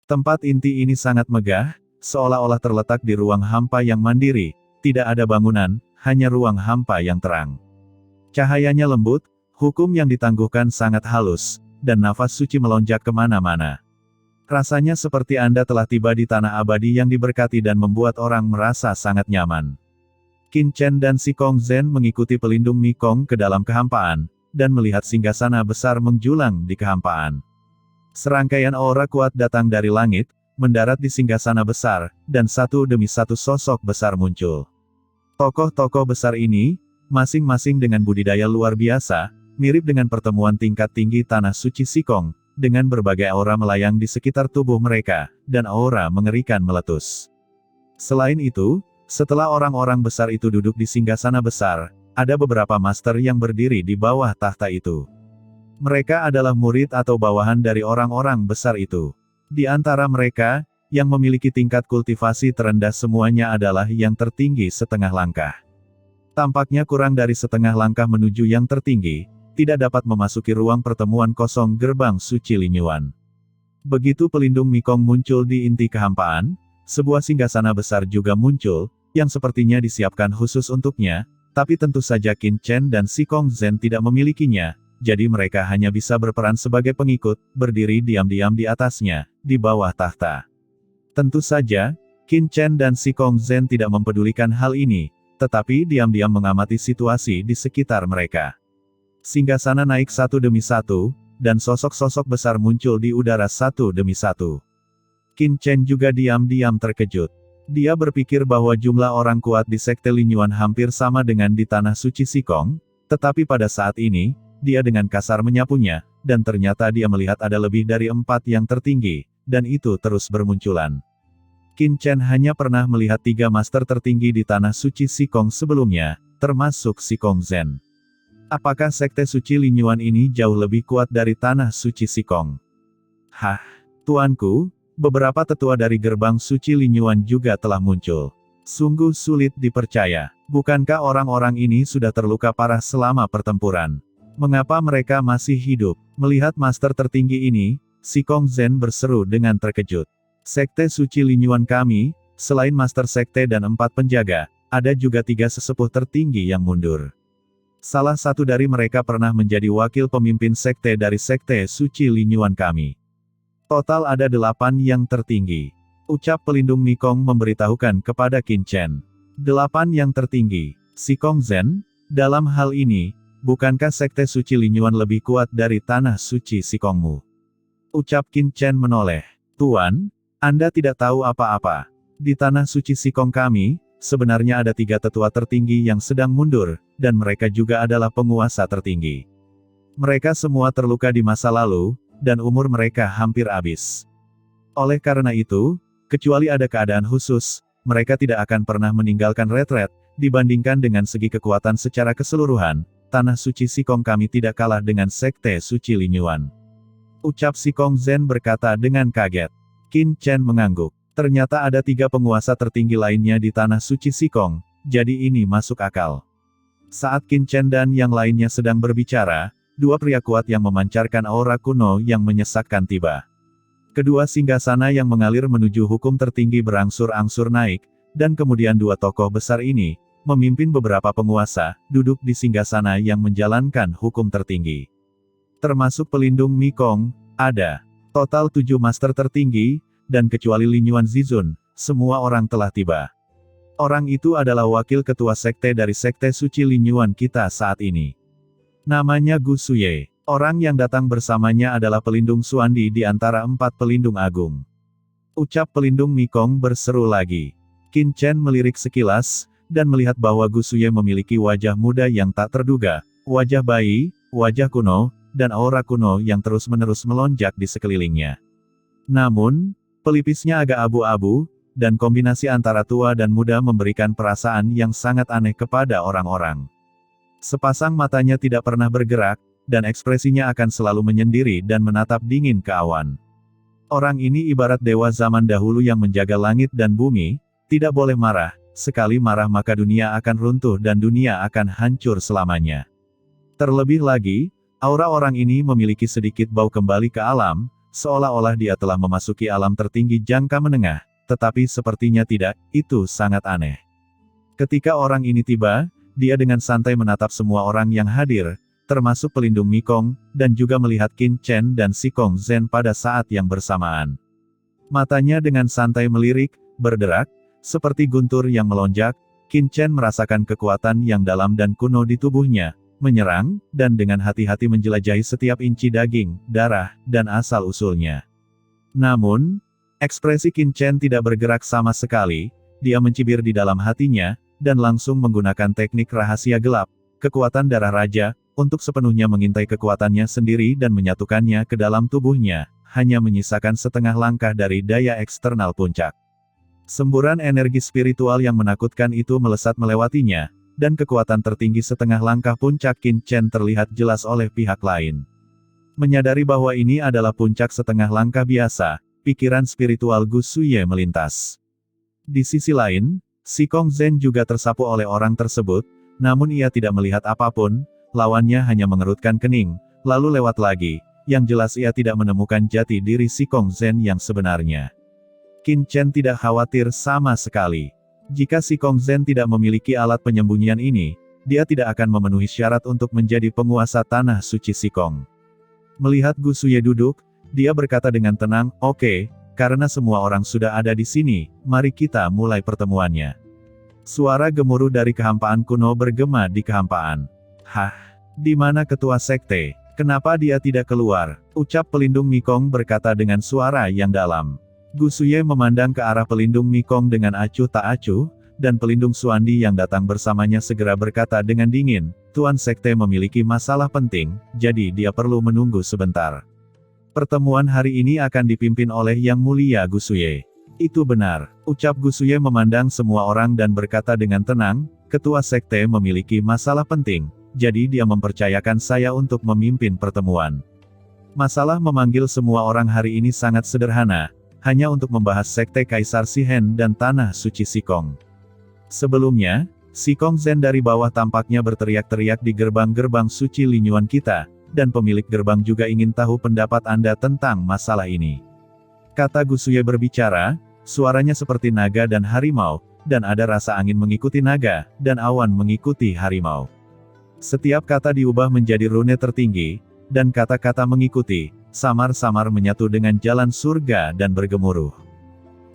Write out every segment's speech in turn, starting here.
Tempat inti ini sangat megah, seolah-olah terletak di ruang hampa yang mandiri, tidak ada bangunan, hanya ruang hampa yang terang. Cahayanya lembut, hukum yang ditangguhkan sangat halus, dan nafas suci melonjak kemana-mana. Rasanya seperti Anda telah tiba di tanah abadi yang diberkati dan membuat orang merasa sangat nyaman. Qin Chen dan Si Kong Zhen mengikuti pelindung Mikong ke dalam kehampaan, dan melihat singgasana besar menjulang di kehampaan. Serangkaian aura kuat datang dari langit, mendarat di singgasana besar, dan satu demi satu sosok besar muncul. Tokoh-tokoh besar ini, masing-masing dengan budidaya luar biasa, mirip dengan pertemuan tingkat tinggi tanah suci Sikong, dengan berbagai aura melayang di sekitar tubuh mereka, dan aura mengerikan meletus. Selain itu, setelah orang-orang besar itu duduk di singgasana besar, ada beberapa master yang berdiri di bawah tahta itu. Mereka adalah murid atau bawahan dari orang-orang besar itu. Di antara mereka, yang memiliki tingkat kultivasi terendah semuanya adalah yang tertinggi setengah langkah. Tampaknya kurang dari setengah langkah menuju yang tertinggi, tidak dapat memasuki ruang pertemuan kosong gerbang suci Linyuan. Begitu pelindung Mikong muncul di inti kehampaan, sebuah singgasana besar juga muncul, yang sepertinya disiapkan khusus untuknya, tapi tentu saja Qin Chen dan Si Kong Zhen tidak memilikinya. Jadi mereka hanya bisa berperan sebagai pengikut, berdiri diam-diam di atasnya, di bawah tahta. Tentu saja, Qin Chen dan Si Kong Zhen tidak mempedulikan hal ini, tetapi diam-diam mengamati situasi di sekitar mereka. Singgasana naik satu demi satu, dan sosok-sosok besar muncul di udara satu demi satu. Qin Chen juga diam-diam terkejut. Dia berpikir bahwa jumlah orang kuat di Sekte Linyuan hampir sama dengan di Tanah Suci Sikong, tetapi pada saat ini, dia dengan kasar menyapunya, dan ternyata dia melihat ada lebih dari 4 yang tertinggi, dan itu terus bermunculan. Qin Chen hanya pernah melihat 3 master tertinggi di Tanah Suci Sikong sebelumnya, termasuk Si Kong Zhen. Apakah Sekte Suci Linyuan ini jauh lebih kuat dari Tanah Suci Sikong? Hah, tuanku, beberapa tetua dari gerbang Suci Linyuan juga telah muncul. Sungguh sulit dipercaya, bukankah orang-orang ini sudah terluka parah selama pertempuran? Mengapa mereka masih hidup? Melihat master tertinggi ini, Si Kong Zhen berseru dengan terkejut. Sekte Suci Linyuan kami, selain master sekte dan 4 penjaga, ada juga 3 sesepuh tertinggi yang mundur. Salah satu dari mereka pernah menjadi wakil pemimpin sekte dari Sekte Suci Linyuan kami. Total ada 8 yang tertinggi. Ucap pelindung Mikong memberitahukan kepada Qin Chen. 8 yang tertinggi. Si Kong Zhen, dalam hal ini, bukankah Sekte Suci Linyuan lebih kuat dari Tanah Suci Sikongmu? Ucap Qin Chen menoleh. Tuan, Anda tidak tahu apa-apa. Di Tanah Suci Sikong kami, sebenarnya ada 3 tetua tertinggi yang sedang mundur, dan mereka juga adalah penguasa tertinggi. Mereka semua terluka di masa lalu, dan umur mereka hampir habis. Oleh karena itu, kecuali ada keadaan khusus, mereka tidak akan pernah meninggalkan retret, dibandingkan dengan segi kekuatan secara keseluruhan. Tanah Suci Sikong kami tidak kalah dengan Sekte Suci Linyuan. Ucap Si Kong Zhen berkata dengan kaget. Qin Chen mengangguk. Ternyata ada 3 penguasa tertinggi lainnya di Tanah Suci Sikong, jadi ini masuk akal. Saat Qin Chen dan yang lainnya sedang berbicara, 2 pria kuat yang memancarkan aura kuno yang menyesakkan tiba. Kedua singgasana yang mengalir menuju hukum tertinggi berangsur-angsur naik, dan kemudian 2 tokoh besar ini, memimpin beberapa penguasa, duduk di singgasana yang menjalankan hukum tertinggi. Termasuk pelindung Mikong, ada total 7 master tertinggi, dan kecuali Linyuan Zizun, semua orang telah tiba. Orang itu adalah wakil ketua sekte dari Sekte Suci Linyuan kita saat ini. Namanya Gu Suye. Orang yang datang bersamanya adalah pelindung Suandi di antara 4 pelindung agung. Ucap pelindung Mikong berseru lagi. Qin Chen melirik sekilas, dan melihat bahwa Gu Suye memiliki wajah muda yang tak terduga, wajah bayi, wajah kuno, dan aura kuno yang terus-menerus melonjak di sekelilingnya. Namun, pelipisnya agak abu-abu, dan kombinasi antara tua dan muda memberikan perasaan yang sangat aneh kepada orang-orang. Sepasang matanya tidak pernah bergerak, dan ekspresinya akan selalu menyendiri dan menatap dingin ke awan. Orang ini ibarat dewa zaman dahulu yang menjaga langit dan bumi, tidak boleh marah. Sekali marah maka dunia akan runtuh dan dunia akan hancur selamanya. Terlebih lagi, aura orang ini memiliki sedikit bau kembali ke alam, seolah-olah dia telah memasuki alam tertinggi jangka menengah, tetapi sepertinya tidak, itu sangat aneh. Ketika orang ini tiba, dia dengan santai menatap semua orang yang hadir, termasuk pelindung Mikong, dan juga melihat Qin Chen dan Sikong Zen pada saat yang bersamaan. Matanya dengan santai melirik, berderak, seperti guntur yang melonjak. Qin Chen merasakan kekuatan yang dalam dan kuno di tubuhnya, menyerang, dan dengan hati-hati menjelajahi setiap inci daging, darah, dan asal-usulnya. Namun, ekspresi Qin Chen tidak bergerak sama sekali, dia mencibir di dalam hatinya, dan langsung menggunakan teknik rahasia gelap, kekuatan darah raja, untuk sepenuhnya mengintai kekuatannya sendiri dan menyatukannya ke dalam tubuhnya, hanya menyisakan setengah langkah dari daya eksternal puncak. Semburan energi spiritual yang menakutkan itu melesat melewatinya, dan kekuatan tertinggi setengah langkah puncak Qin Chen terlihat jelas oleh pihak lain. Menyadari bahwa ini adalah puncak setengah langkah biasa, pikiran spiritual Gu Suye melintas. Di sisi lain, Sikong Zen juga tersapu oleh orang tersebut, namun ia tidak melihat apapun, lawannya hanya mengerutkan kening, lalu lewat lagi, yang jelas ia tidak menemukan jati diri Sikong Zen yang sebenarnya. Qin Chen tidak khawatir sama sekali. Jika Sikong Zen tidak memiliki alat penyembunyian ini, dia tidak akan memenuhi syarat untuk menjadi penguasa tanah suci Sikong. Melihat Gu Suye duduk, dia berkata dengan tenang, "Oke, karena semua orang sudah ada di sini, mari kita mulai pertemuannya." Suara gemuruh dari kehampaan kuno bergema di kehampaan. "Hah? Di mana ketua sekte? Kenapa dia tidak keluar?" ucap pelindung Mikong berkata dengan suara yang dalam. Gu Suye memandang ke arah pelindung Mikong dengan acuh tak acuh, dan pelindung Xuandi yang datang bersamanya segera berkata dengan dingin, "Tuan sekte memiliki masalah penting, jadi dia perlu menunggu sebentar. Pertemuan hari ini akan dipimpin oleh Yang Mulia Gu Suye." "Itu benar," ucap Gu Suye memandang semua orang dan berkata dengan tenang, "Ketua sekte memiliki masalah penting, jadi dia mempercayakan saya untuk memimpin pertemuan. Masalah memanggil semua orang hari ini sangat sederhana, hanya untuk membahas sekte Kaisar Shihen dan Tanah Suci Sikong." Sebelumnya, Sikong Zen dari bawah tampaknya berteriak-teriak di gerbang-gerbang suci Linyuan kita, dan pemilik gerbang juga ingin tahu pendapat Anda tentang masalah ini. Kata Gu Suye berbicara, suaranya seperti naga dan harimau, dan ada rasa angin mengikuti naga, dan awan mengikuti harimau. Setiap kata diubah menjadi rune tertinggi, dan kata-kata mengikuti, samar-samar menyatu dengan jalan surga dan bergemuruh.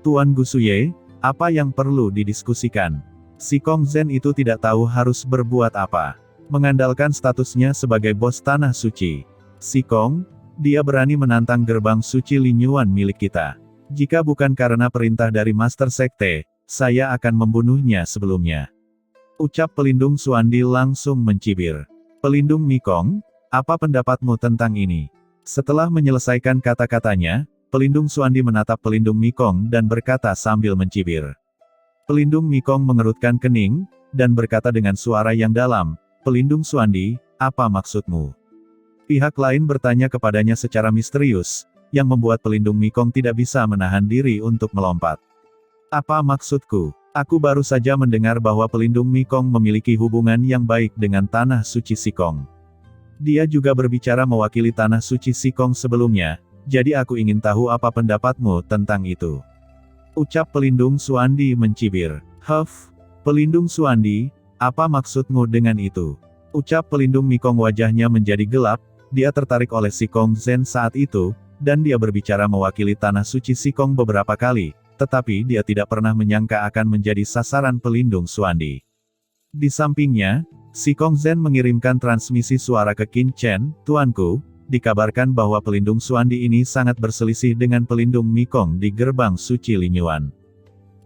"Tuan Gu Suye, apa yang perlu didiskusikan?" Sikong Zen itu tidak tahu harus berbuat apa. Mengandalkan statusnya sebagai bos tanah suci Sikong, dia berani menantang gerbang suci Linyuan milik kita. "Jika bukan karena perintah dari Master Sekte, saya akan membunuhnya sebelumnya," ucap pelindung Xuandi langsung mencibir. "Pelindung Mikong, apa pendapatmu tentang ini?" Setelah menyelesaikan kata-katanya, pelindung Xuandi menatap pelindung Mikong dan berkata sambil mencibir. Pelindung Mikong mengerutkan kening, dan berkata dengan suara yang dalam, "Pelindung Xuandi, apa maksudmu?" Pihak lain bertanya kepadanya secara misterius, yang membuat pelindung Mikong tidak bisa menahan diri untuk melompat. "Apa maksudku? Aku baru saja mendengar bahwa pelindung Mikong memiliki hubungan yang baik dengan Tanah Suci Sikong. Dia juga berbicara mewakili Tanah Suci Sikong sebelumnya, jadi aku ingin tahu apa pendapatmu tentang itu," ucap pelindung Xuandi mencibir. "Huff, pelindung Xuandi, apa maksudmu dengan itu?" ucap pelindung Mikong. Wajahnya menjadi gelap, dia tertarik oleh Sikong Zen saat itu, dan dia berbicara mewakili Tanah Suci Sikong beberapa kali, tetapi dia tidak pernah menyangka akan menjadi sasaran pelindung Xuandi. Di sampingnya, Sikong Zen mengirimkan transmisi suara ke Qin Chen, "Tuanku, dikabarkan bahwa pelindung Xuandi ini sangat berselisih dengan pelindung Mikong di gerbang suci Linyuan.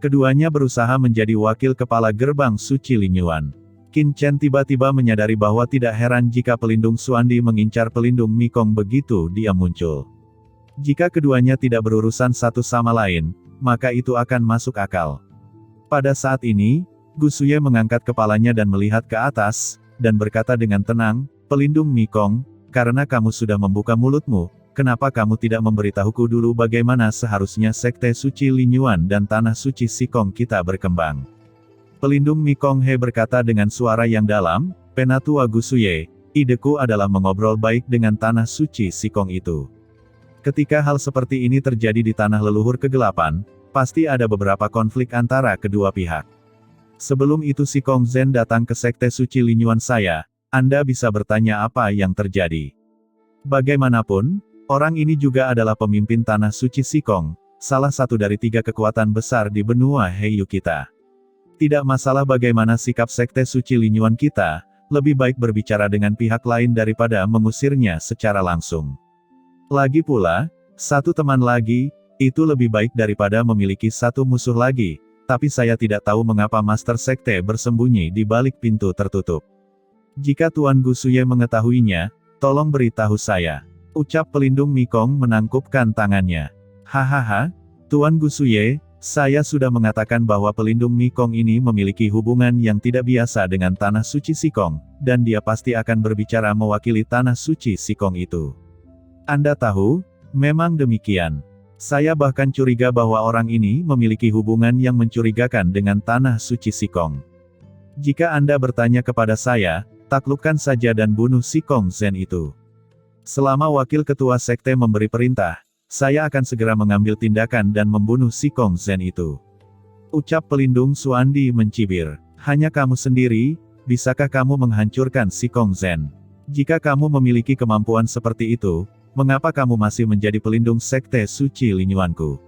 Keduanya berusaha menjadi wakil kepala gerbang suci Linyuan." Qin Chen tiba-tiba menyadari bahwa tidak heran jika pelindung Xuandi mengincar pelindung Mikong begitu dia muncul. Jika keduanya tidak berurusan satu sama lain, maka itu akan masuk akal. Pada saat ini, Gu Suye mengangkat kepalanya dan melihat ke atas, dan berkata dengan tenang, "Pelindung Mikong, karena kamu sudah membuka mulutmu, kenapa kamu tidak memberitahuku dulu bagaimana seharusnya Sekte Suci Linyuan dan Tanah Suci Sikong kita berkembang?" Pelindung Mikong He berkata dengan suara yang dalam, "Penatua Gu Suye, ideku adalah mengobrol baik dengan Tanah Suci Sikong itu. Ketika hal seperti ini terjadi di tanah leluhur kegelapan, pasti ada beberapa konflik antara kedua pihak. Sebelum itu si Kong Zhen datang ke sekte suci Linyuan saya, Anda bisa bertanya apa yang terjadi. Bagaimanapun, orang ini juga adalah pemimpin tanah suci Sikong, salah satu dari 3 kekuatan besar di benua Heiyu kita. Tidak masalah bagaimana sikap sekte suci Linyuan kita, lebih baik berbicara dengan pihak lain daripada mengusirnya secara langsung. Lagi pula, satu teman lagi, itu lebih baik daripada memiliki satu musuh lagi, tapi saya tidak tahu mengapa Master Sekte bersembunyi di balik pintu tertutup. Jika Tuan Gusuye mengetahuinya, tolong beritahu saya. Ucap pelindung Mikong menangkupkan tangannya. Hahaha, Tuan Gusuye, saya sudah mengatakan bahwa pelindung Mikong ini memiliki hubungan yang tidak biasa dengan tanah suci Sikong, dan dia pasti akan berbicara mewakili tanah suci Sikong itu. Anda tahu, memang demikian. Saya bahkan curiga bahwa orang ini memiliki hubungan yang mencurigakan dengan tanah suci Sikong. Jika Anda bertanya kepada saya, taklukkan saja dan bunuh si Kong Zhen itu. Selama wakil ketua sekte memberi perintah, saya akan segera mengambil tindakan dan membunuh si Kong Zhen itu. Ucap pelindung Suandi mencibir. Hanya kamu sendiri, bisakah kamu menghancurkan si Kong Zhen? Jika kamu memiliki kemampuan seperti itu, mengapa kamu masih menjadi pelindung sekte suci Linyuanku?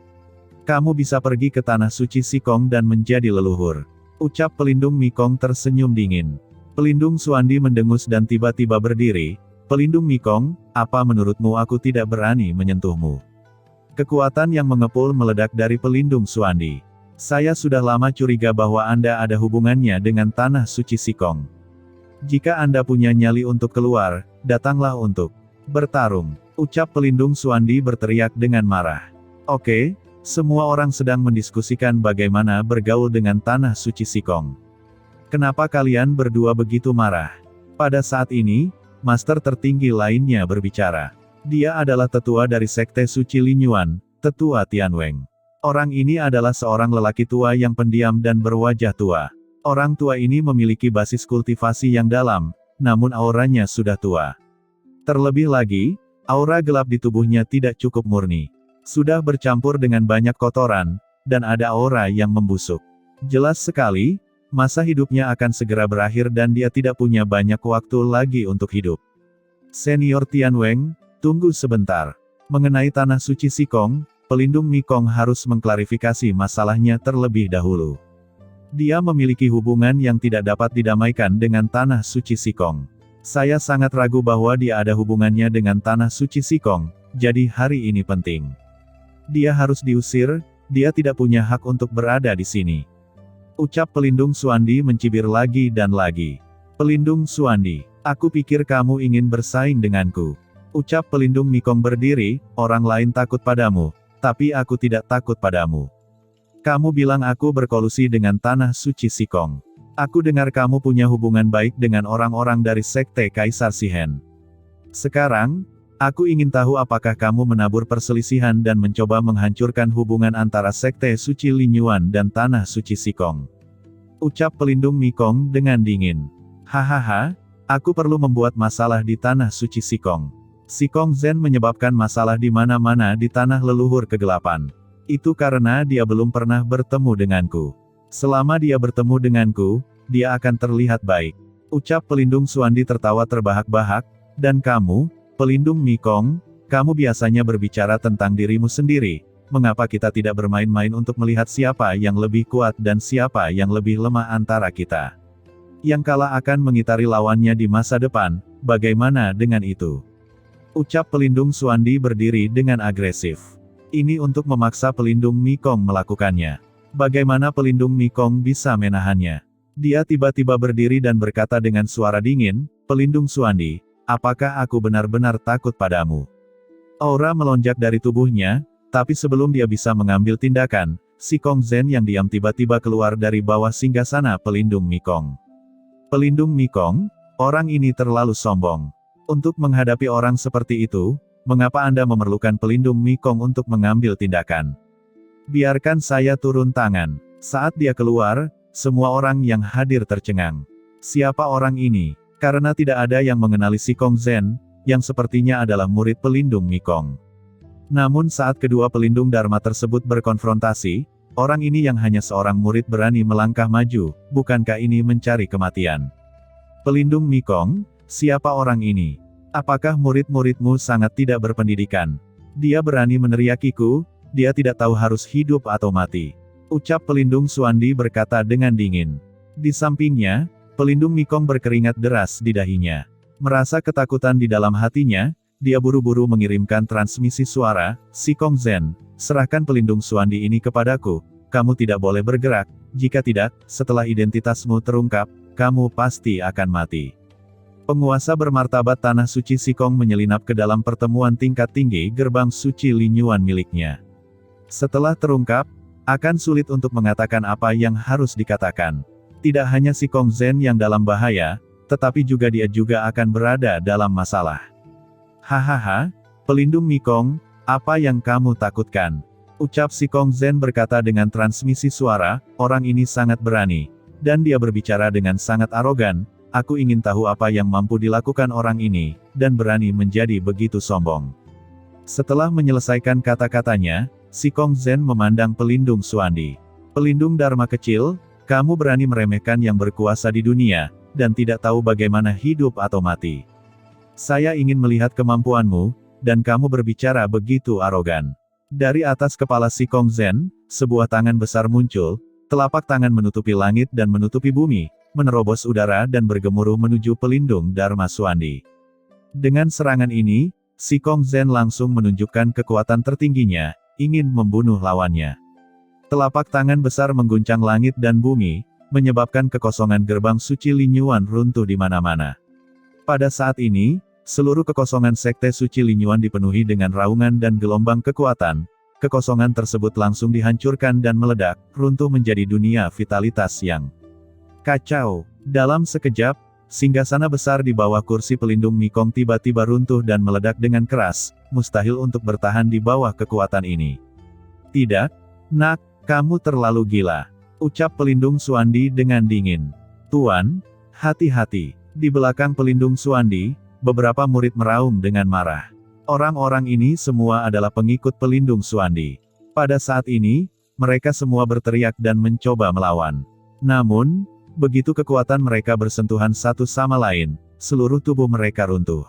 Kamu bisa pergi ke tanah suci Sikong dan menjadi leluhur. Ucap pelindung Mikong tersenyum dingin. Pelindung Suandi mendengus dan tiba-tiba berdiri. Pelindung Mikong, apa menurutmu aku tidak berani menyentuhmu? Kekuatan yang mengepul meledak dari pelindung Suandi. Saya sudah lama curiga bahwa Anda ada hubungannya dengan tanah suci Sikong. Jika Anda punya nyali untuk keluar, datanglah untuk bertarung. Ucap pelindung Suandi berteriak dengan marah. Oke, semua orang sedang mendiskusikan bagaimana bergaul dengan tanah suci Sikong. Kenapa kalian berdua begitu marah? Pada saat ini, master tertinggi lainnya berbicara. Dia adalah tetua dari sekte suci Linyuan, tetua Tianweng. Orang ini adalah seorang lelaki tua yang pendiam dan berwajah tua. Orang tua ini memiliki basis kultivasi yang dalam, namun auranya sudah tua. Terlebih lagi, aura gelap di tubuhnya tidak cukup murni. Sudah bercampur dengan banyak kotoran, dan ada aura yang membusuk. Jelas sekali, masa hidupnya akan segera berakhir dan dia tidak punya banyak waktu lagi untuk hidup. Senior Tianweng, tunggu sebentar. Mengenai tanah suci Sikong, pelindung Mikong harus mengklarifikasi masalahnya terlebih dahulu. Dia memiliki hubungan yang tidak dapat didamaikan dengan tanah suci Sikong. Saya sangat ragu bahwa dia ada hubungannya dengan tanah suci Sikong, jadi hari ini penting. Dia harus diusir, dia tidak punya hak untuk berada di sini. Ucap pelindung Suandi mencibir lagi dan lagi. Pelindung Suandi, aku pikir kamu ingin bersaing denganku. Ucap pelindung Mikong berdiri, orang lain takut padamu, tapi aku tidak takut padamu. Kamu bilang aku berkolusi dengan tanah suci Sikong. Aku dengar kamu punya hubungan baik dengan orang-orang dari sekte Kaisar Shihen. Sekarang, aku ingin tahu apakah kamu menabur perselisihan dan mencoba menghancurkan hubungan antara sekte suci Linyuan dan tanah suci Sikong. Ucap pelindung Mikong dengan dingin. Hahaha, aku perlu membuat masalah di tanah suci Sikong. Sikong Zhen menyebabkan masalah di mana-mana di tanah leluhur kegelapan. Itu karena dia belum pernah bertemu denganku. Selama dia bertemu denganku, dia akan terlihat baik. Ucap pelindung Suandi tertawa terbahak-bahak, dan kamu, pelindung Mikong, kamu biasanya berbicara tentang dirimu sendiri. Mengapa kita tidak bermain-main untuk melihat siapa yang lebih kuat dan siapa yang lebih lemah antara kita? Yang kalah akan mengitari lawannya di masa depan, bagaimana dengan itu? Ucap pelindung Suandi berdiri dengan agresif. Ini untuk memaksa pelindung Mikong melakukannya. Bagaimana pelindung Mikong bisa menahannya? Dia tiba-tiba berdiri dan berkata dengan suara dingin, pelindung Suandi, apakah aku benar-benar takut padamu? Aura melonjak dari tubuhnya, tapi sebelum dia bisa mengambil tindakan, si Kong Zhen yang diam tiba-tiba keluar dari bawah singgasana pelindung Mikong. Pelindung Mikong, orang ini terlalu sombong. Untuk menghadapi orang seperti itu, mengapa Anda memerlukan pelindung Mikong untuk mengambil tindakan? Biarkan saya turun tangan. Saat dia keluar, semua orang yang hadir tercengang. Siapa orang ini? Karena tidak ada yang mengenali si Kong Zhen, yang sepertinya adalah murid pelindung Mikong. Namun saat kedua pelindung Dharma tersebut berkonfrontasi, orang ini yang hanya seorang murid berani melangkah maju, bukankah ini mencari kematian? Pelindung Mikong, siapa orang ini? Apakah murid-muridmu sangat tidak berpendidikan? Dia berani meneriakiku, dia tidak tahu harus hidup atau mati. Ucap pelindung Xuandi berkata dengan dingin. Di sampingnya, pelindung Mikong berkeringat deras di dahinya. Merasa ketakutan di dalam hatinya, dia buru-buru mengirimkan transmisi suara, Sikong Zen, serahkan pelindung Xuandi ini kepadaku, kamu tidak boleh bergerak, jika tidak, setelah identitasmu terungkap, kamu pasti akan mati. Penguasa bermartabat Tanah Suci Sikong menyelinap ke dalam pertemuan tingkat tinggi gerbang suci Linyuan miliknya. Setelah terungkap, akan sulit untuk mengatakan apa yang harus dikatakan. Tidak hanya Sikong Zen yang dalam bahaya, tetapi juga dia juga akan berada dalam masalah. Hahaha, pelindung Mikong, apa yang kamu takutkan? Ucap Sikong Zen berkata dengan transmisi suara, orang ini sangat berani. Dan dia berbicara dengan sangat arogan, aku ingin tahu apa yang mampu dilakukan orang ini, dan berani menjadi begitu sombong. Setelah menyelesaikan kata-katanya, Sikong Zen memandang pelindung Xuandi. Pelindung Dharma kecil, kamu berani meremehkan yang berkuasa di dunia, dan tidak tahu bagaimana hidup atau mati. Saya ingin melihat kemampuanmu, dan kamu berbicara begitu arogan. Dari atas kepala Sikong Zen, sebuah tangan besar muncul, telapak tangan menutupi langit dan menutupi bumi, menerobos udara dan bergemuruh menuju pelindung Dharma Xuandi. Dengan serangan ini, Sikong Zen langsung menunjukkan kekuatan tertingginya, ingin membunuh lawannya. Telapak tangan besar mengguncang langit dan bumi, menyebabkan kekosongan gerbang suci Linyuan runtuh di mana-mana. Pada saat ini, seluruh kekosongan sekte suci Linyuan dipenuhi dengan raungan dan gelombang kekuatan. Kekosongan tersebut langsung dihancurkan dan meledak, runtuh menjadi dunia vitalitas yang kacau. Dalam sekejap, singgasana besar di bawah kursi pelindung Mikong tiba-tiba runtuh dan meledak dengan keras, mustahil untuk bertahan di bawah kekuatan ini. Tidak, nak, kamu terlalu gila. Ucap pelindung Xuandi dengan dingin. Tuan, hati-hati. Di belakang pelindung Xuandi, beberapa murid meraung dengan marah. Orang-orang ini semua adalah pengikut pelindung Xuandi. Pada saat ini, mereka semua berteriak dan mencoba melawan. Namun, begitu kekuatan mereka bersentuhan satu sama lain, seluruh tubuh mereka runtuh.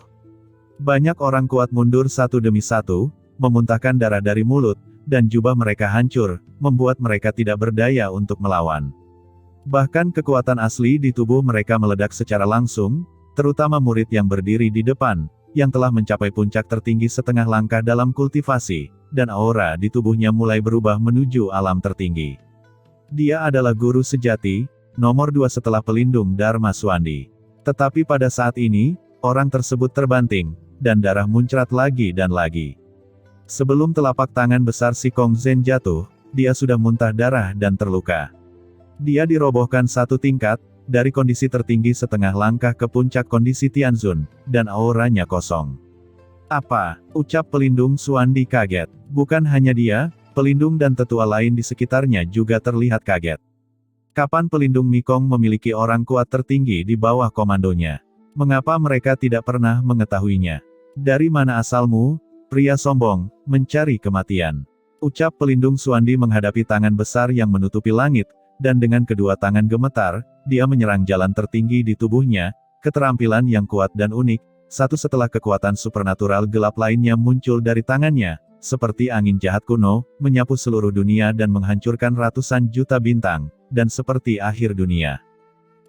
Banyak orang kuat mundur satu demi satu, memuntahkan darah dari mulut, dan jubah mereka hancur, membuat mereka tidak berdaya untuk melawan. Bahkan kekuatan asli di tubuh mereka meledak secara langsung, terutama murid yang berdiri di depan, yang telah mencapai puncak tertinggi setengah langkah dalam kultivasi, dan aura di tubuhnya mulai berubah menuju alam tertinggi. Dia adalah guru sejati, nomor 2 setelah pelindung Dharma Xuandi. Tetapi pada saat ini, orang tersebut terbanting, dan darah muncrat lagi dan lagi. Sebelum telapak tangan besar Sikong Zen jatuh, dia sudah muntah darah dan terluka. Dia dirobohkan satu tingkat, dari kondisi tertinggi setengah langkah ke puncak kondisi Tianzun, dan auranya kosong. Apa? Ucap pelindung Xuandi kaget. Bukan hanya dia, pelindung dan tetua lain di sekitarnya juga terlihat kaget. Kapan pelindung Mikong memiliki orang kuat tertinggi di bawah komandonya? Mengapa mereka tidak pernah mengetahuinya? Dari mana asalmu, pria sombong, mencari kematian? Ucap pelindung Xuandi menghadapi tangan besar yang menutupi langit, dan dengan kedua tangan gemetar, dia menyerang jalan tertinggi di tubuhnya, keterampilan yang kuat dan unik, satu setelah kekuatan supernatural gelap lainnya muncul dari tangannya, seperti angin jahat kuno, menyapu seluruh dunia dan menghancurkan ratusan juta bintang, dan seperti akhir dunia.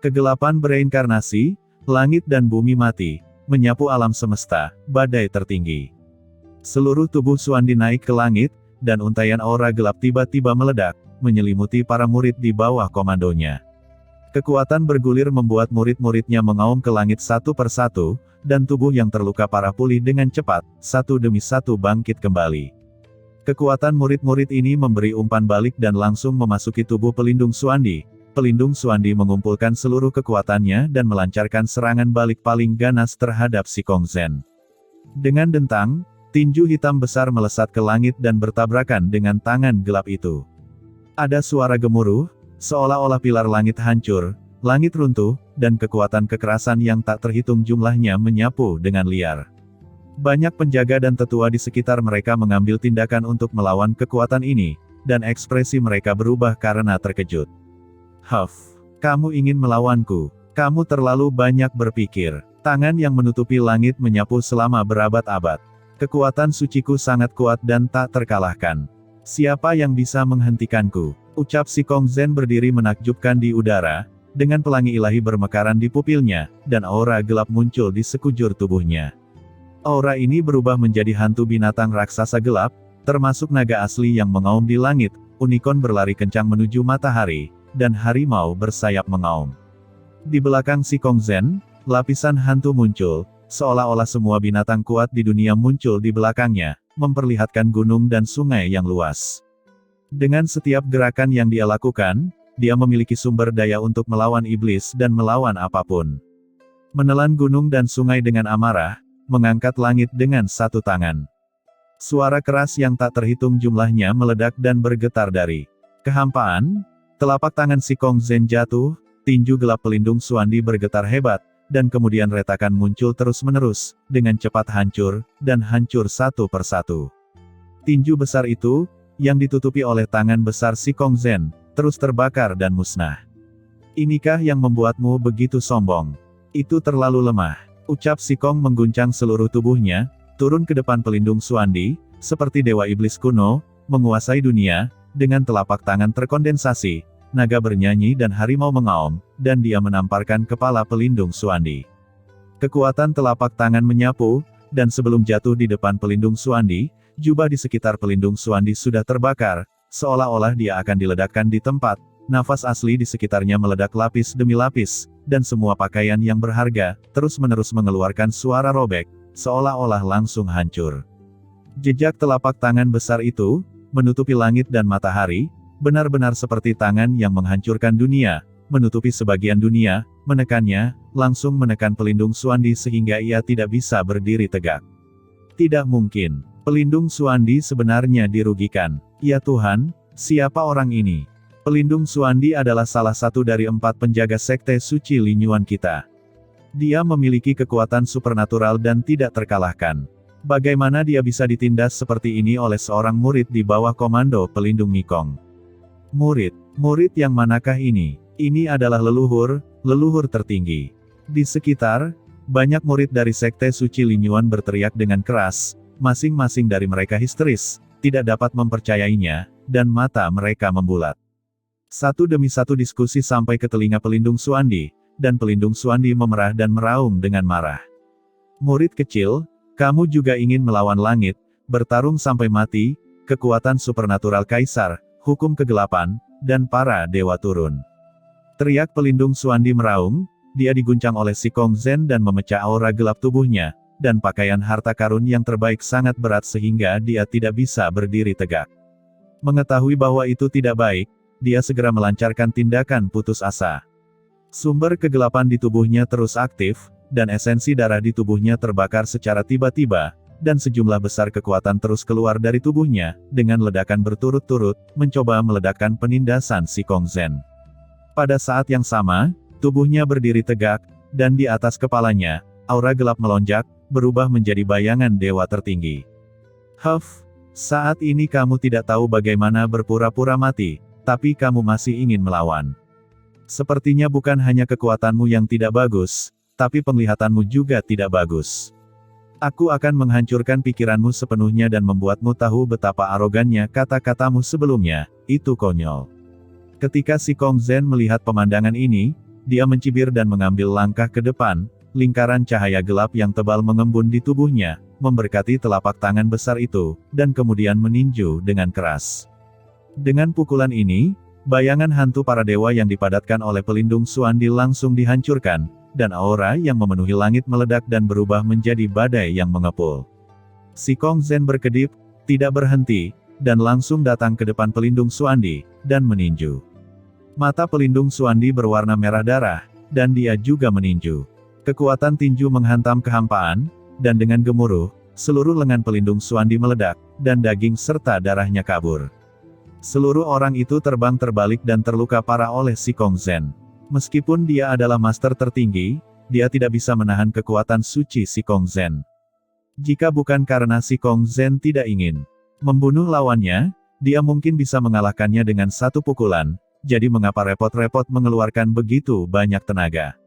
Kegelapan bereinkarnasi, langit dan bumi mati, menyapu alam semesta, badai tertinggi. Seluruh tubuh Xuandi naik ke langit, dan untaian aura gelap tiba-tiba meledak, menyelimuti para murid di bawah komandonya. Kekuatan bergulir membuat murid-muridnya mengaum ke langit satu persatu, dan tubuh yang terluka parah pulih dengan cepat, satu demi satu bangkit kembali. Kekuatan murid-murid ini memberi umpan balik dan langsung memasuki tubuh pelindung Xuandi. Pelindung Xuandi mengumpulkan seluruh kekuatannya dan melancarkan serangan balik paling ganas terhadap Sikong Zen. Dengan dentang, tinju hitam besar melesat ke langit dan bertabrakan dengan tangan gelap itu. Ada suara gemuruh, seolah-olah pilar langit hancur, langit runtuh, dan kekuatan kekerasan yang tak terhitung jumlahnya menyapu dengan liar. Banyak penjaga dan tetua di sekitar mereka mengambil tindakan untuk melawan kekuatan ini, dan ekspresi mereka berubah karena terkejut. Huff, kamu ingin melawanku? Kamu terlalu banyak berpikir. Tangan yang menutupi langit menyapu selama berabad-abad. Kekuatan suciku sangat kuat dan tak terkalahkan. Siapa yang bisa menghentikanku? Ucap Si Kongzen berdiri menakjubkan di udara, dengan pelangi ilahi bermekaran di pupilnya, dan aura gelap muncul di sekujur tubuhnya. Aura ini berubah menjadi hantu binatang raksasa gelap, termasuk naga asli yang mengaum di langit, unicorn berlari kencang menuju matahari, dan harimau bersayap mengaum. Di belakang Si Kongzen, lapisan hantu muncul, seolah-olah semua binatang kuat di dunia muncul di belakangnya, memperlihatkan gunung dan sungai yang luas. Dengan setiap gerakan yang dia lakukan, dia memiliki sumber daya untuk melawan iblis dan melawan apapun. Menelan gunung dan sungai dengan amarah, mengangkat langit dengan satu tangan. Suara keras yang tak terhitung jumlahnya meledak dan bergetar dari kehampaan. Telapak tangan Si Kongzen jatuh, tinju gelap pelindung Xuandi bergetar hebat, dan kemudian retakan muncul terus-menerus, dengan cepat hancur, dan hancur satu persatu. Tinju besar itu, yang ditutupi oleh tangan besar Si Kongzen, terus terbakar dan musnah. Inikah yang membuatmu begitu sombong? Itu terlalu lemah. Ucap Si Kong mengguncang seluruh tubuhnya, turun ke depan pelindung Xuandi, seperti dewa iblis kuno, menguasai dunia, dengan telapak tangan terkondensasi, naga bernyanyi dan harimau mengaum, dan dia menamparkan kepala pelindung Xuandi. Kekuatan telapak tangan menyapu, dan sebelum jatuh di depan pelindung Xuandi, jubah di sekitar pelindung Xuandi sudah terbakar, seolah-olah dia akan diledakkan di tempat, nafas asli di sekitarnya meledak lapis demi lapis, dan semua pakaian yang berharga, terus-menerus mengeluarkan suara robek, seolah-olah langsung hancur. Jejak telapak tangan besar itu, menutupi langit dan matahari, benar-benar seperti tangan yang menghancurkan dunia, menutupi sebagian dunia, menekannya, langsung menekan pelindung Xuandi sehingga ia tidak bisa berdiri tegak. Tidak mungkin. Pelindung Xuandi sebenarnya dirugikan. Ya Tuhan, siapa orang ini? Pelindung Xuandi adalah salah satu dari 4 penjaga sekte suci Linyuan kita. Dia memiliki kekuatan supernatural dan tidak terkalahkan. Bagaimana dia bisa ditindas seperti ini oleh seorang murid di bawah komando pelindung Mikong? Murid yang manakah ini? Ini adalah leluhur tertinggi. Di sekitar, banyak murid dari sekte suci Linyuan berteriak dengan keras, masing-masing dari mereka histeris, tidak dapat mempercayainya, dan mata mereka membulat. Satu demi satu diskusi sampai ke telinga pelindung Xuandi, dan pelindung Xuandi memerah dan meraung dengan marah. Murid kecil, kamu juga ingin melawan langit, bertarung sampai mati, kekuatan supernatural kaisar, hukum kegelapan, dan para dewa turun. Teriak pelindung Xuandi meraung, dia diguncang oleh Si Kongzen dan memecah aura gelap tubuhnya, dan pakaian harta karun yang terbaik sangat berat sehingga dia tidak bisa berdiri tegak. Mengetahui bahwa itu tidak baik, dia segera melancarkan tindakan putus asa. Sumber kegelapan di tubuhnya terus aktif, dan esensi darah di tubuhnya terbakar secara tiba-tiba, dan sejumlah besar kekuatan terus keluar dari tubuhnya, dengan ledakan berturut-turut, mencoba meledakkan penindasan Si Kongzen. Pada saat yang sama, tubuhnya berdiri tegak, dan di atas kepalanya, aura gelap melonjak, berubah menjadi bayangan dewa tertinggi. Huff, saat ini kamu tidak tahu bagaimana berpura-pura mati, tapi kamu masih ingin melawan. Sepertinya bukan hanya kekuatanmu yang tidak bagus, tapi penglihatanmu juga tidak bagus. Aku akan menghancurkan pikiranmu sepenuhnya dan membuatmu tahu betapa arogannya kata-katamu sebelumnya, itu konyol. Ketika Si Kongzen melihat pemandangan ini, dia mencibir dan mengambil langkah ke depan, lingkaran cahaya gelap yang tebal mengembun di tubuhnya, memberkati telapak tangan besar itu, dan kemudian meninju dengan keras. Dengan pukulan ini, bayangan hantu para dewa yang dipadatkan oleh pelindung Xuandi langsung dihancurkan, dan aura yang memenuhi langit meledak dan berubah menjadi badai yang mengepul. Si Kongzen berkedip, tidak berhenti, dan langsung datang ke depan pelindung Xuandi, dan meninju. Mata pelindung Xuandi berwarna merah darah, dan dia juga meninju. Kekuatan tinju menghantam kehampaan, dan dengan gemuruh, seluruh lengan pelindung Xuandi meledak, dan daging serta darahnya kabur. Seluruh orang itu terbang terbalik dan terluka parah oleh Si Kongzen. Meskipun dia adalah master tertinggi, dia tidak bisa menahan kekuatan suci Si Kongzen. Jika bukan karena si Kong Zhen tidak ingin membunuh lawannya, dia mungkin bisa mengalahkannya dengan satu pukulan, jadi mengapa repot-repot mengeluarkan begitu banyak tenaga.